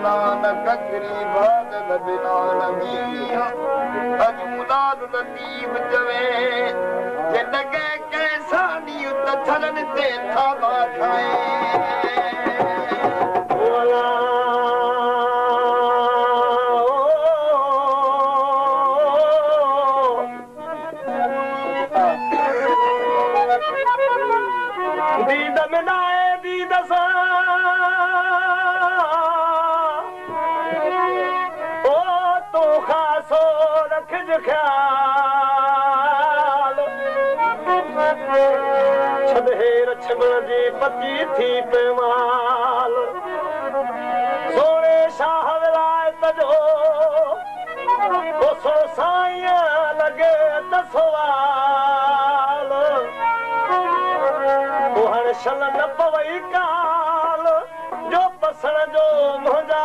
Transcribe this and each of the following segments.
नान ककरी बादल बिनालमी अजूदाद लतीफ जवे जिनके कैसा नी तथलन ते थामा खाए दीद मिलाए दीद सा ओ तो खासो रख ख्याल छदेर छमण जी पति थी पेमाल सोने शाह विलायत जो सो साईं लगे तसवाल शल न पवई काल जो पसण जो मुंहिंजा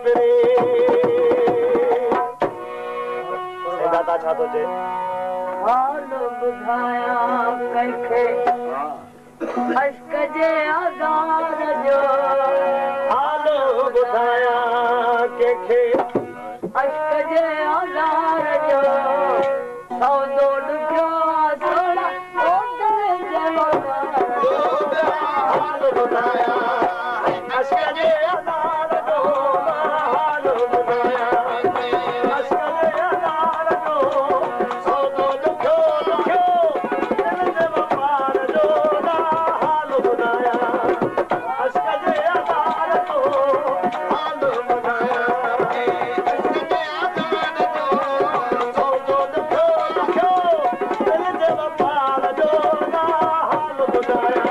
पिरे दादा छा थो चए हाल ॿुधाया कंहिंखे अश्क जे आज़ार जो हाल ॿुधाया कंहिंखे अश्क जे आज़ार जो सौदो ॾुखियो सोना ओ दिल जे हाल ॿुधाया अश्क जे आज़ार जो हाल ॿुधाया अश्क जे आज़ार जो सौदो ॾुखियो ॾुखियो दिल जे वफ़ार जो हाल ॿुधाया अश्क जे आज़ार जो हाल ॿुधाया अश्क जे आज़ार जो सौदो ॾुखियो ॾुखियो दिल जे वफ़ार जो हाल ॿुधाया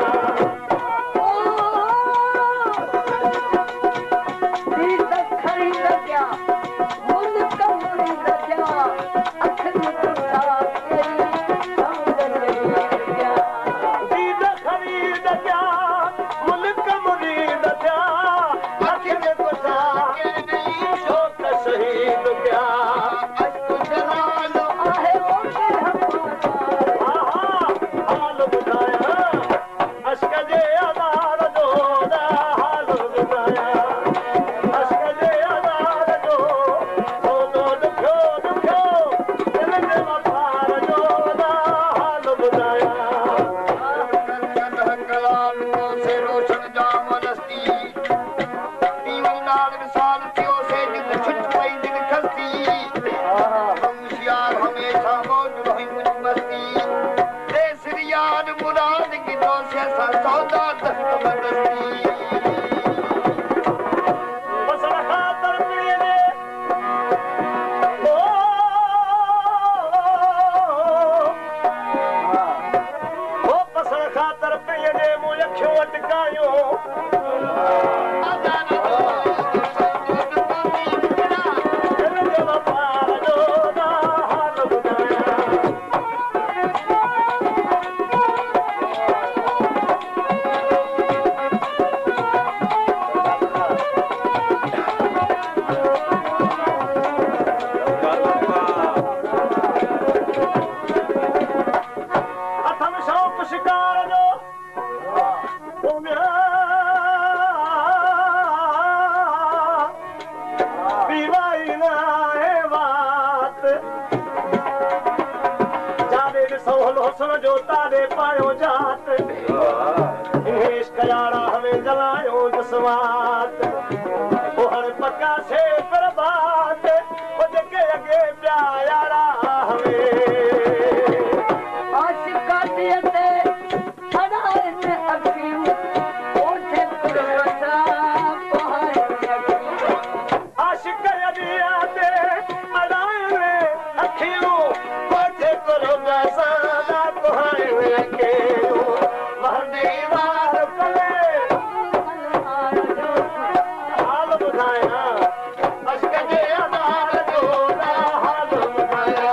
दीद ख़रीद क्या मुल्क मुरीद क्या अखिल कुझा शोक शहीद क्या अश्क जलालो आहे ओ आहा हाल ॿुधाया अश्क जे आज़ार जो हाल ॿुधाया अश्क जे आज़ार जो सौदो ॾुखियो ॾुखियो दिल जे वफ़ार जो हाल ॿुधाया रोशन जाम नस्ती तीवल नाल विसाल थियो से जित छुट पई दिन खस्ती होशियार हमेशा मौज रही मुझ मस्ती दे सिरियान मुराद की तो से सौदा दस्त बदस्ती बसर खातर पिए ने ओ बसर खातर पिए ने मूं अखियूं अटकायो दिल जे वफ़ार जो हाल ॿुधाया अथम शौक़ शिकार जो पीवाई न आहे वात जाॾे ॾिसो हुस्न जो तारे पायो जात इश्क यारा हमें जलायो जसवात ओ हर पका से बर्बाद ओ जेके अॻे पिया यारा हमें आशिकातियते छड़ाइन अखियूं ओठे पुरवसा पहाड़ अखियूं आशिक अदिया ते अड़ाए अखियूं कोठे करो बसादा कोहाए अकेलो महदी वार कले हाल ॿुधाया अश्क जे आज़ार जो हाल ॿुधाया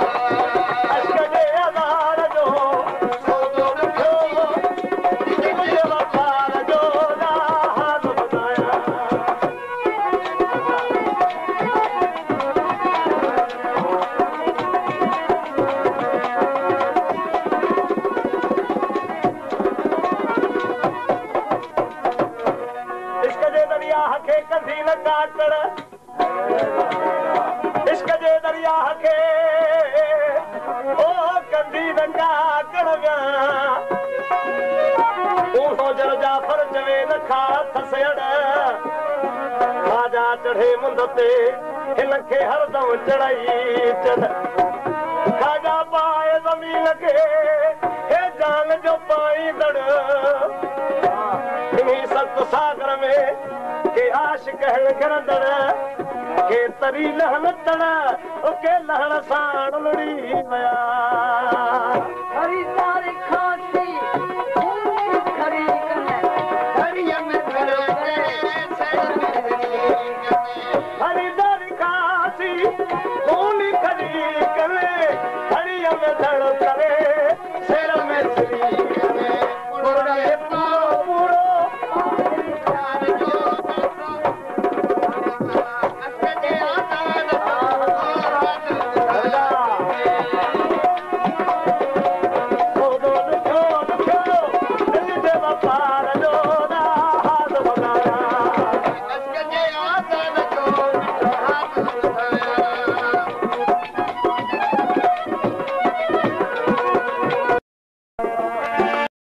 चंगा कर गया ऊहो जल जाफर जवे न खा थसड़ राजा चढ़े मुंद ते हिन खे हरदम चढ़ाई चढ़ खाजा पाए ज़मीन खे हे जान जो पाई दड़ इन्ही सत सागर में के आश कहण घरंदड़ के तरी लहन तड़ के लहन साण लड़ी विया खरीदारी खाती खरीद हरिया में खड़े खरीदारी खाती कौन खरीद करे हरिया में धड़ करे शेर